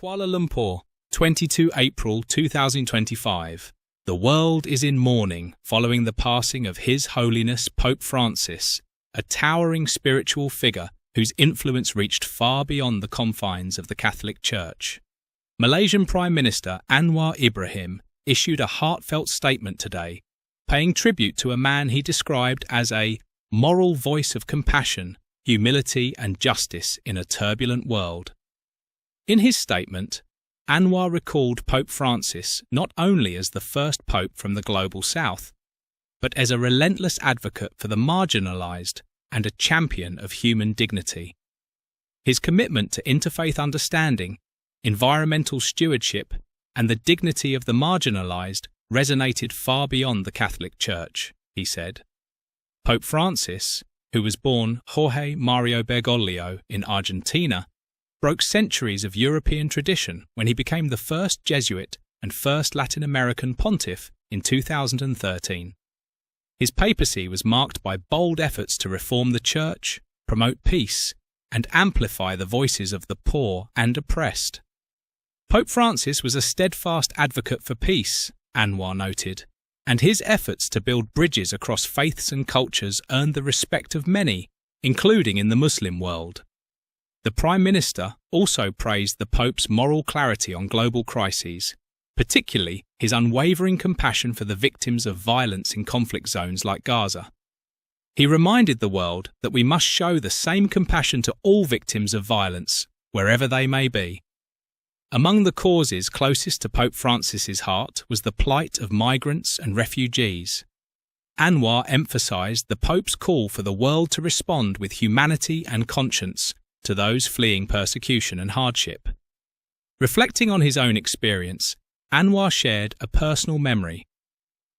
Kuala Lumpur, 22 April 2025. The world is in mourning following the passing of His Holiness Pope Francis, a towering spiritual figure whose influence reached far beyond the confines of the Catholic Church. Malaysian Prime Minister Anwar Ibrahim issued a heartfelt statement today, paying tribute to a man he described as a moral voice of compassion, humility and justice in a turbulent world. In his statement, Anwar recalled Pope Francis not only as the first pope from the global south, but as a relentless advocate for the marginalized and a champion of human dignity. His commitment to interfaith understanding, environmental stewardship, and the dignity of the marginalized resonated far beyond the Catholic Church, he said. Pope Francis, who was born Jorge Mario Bergoglio in Argentina, broke centuries of European tradition when he became the first Jesuit and first Latin American pontiff in 2013. His papacy was marked by bold efforts to reform the Church, promote peace, and amplify the voices of the poor and oppressed. Pope Francis was a steadfast advocate for peace, Anwar noted, and his efforts to build bridges across faiths and cultures earned the respect of many, including in the Muslim world. The Prime Minister also praised the Pope's moral clarity on global crises, particularly his unwavering compassion for the victims of violence in conflict zones like Gaza. He reminded the world that we must show the same compassion to all victims of violence, wherever they may be. Among the causes closest to Pope Francis's heart was the plight of migrants and refugees. Anwar emphasized the Pope's call for the world to respond with humanity and conscience to those fleeing persecution and hardship. Reflecting on his own experience, Anwar shared a personal memory.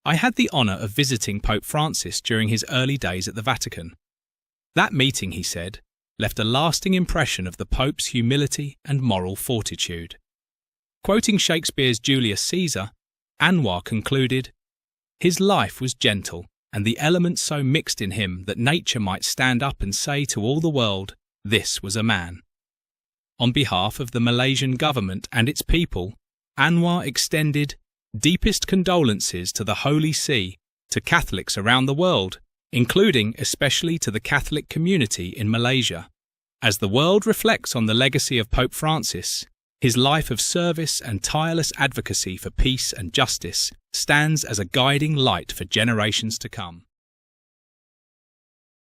"I had the honor of visiting Pope Francis during his early days at the Vatican. That meeting," he said, "left a lasting impression of the Pope's humility and moral fortitude." Quoting Shakespeare's Julius Caesar, Anwar concluded, "His life was gentle, and the elements so mixed in him that nature might stand up and say to all the world, 'This was a man.'" On behalf of the Malaysian government and its people, Anwar extended deepest condolences to the Holy See, to Catholics around the world, including especially to the Catholic community in Malaysia. As the world reflects on the legacy of Pope Francis, his life of service and tireless advocacy for peace and justice stands as a guiding light for generations to come.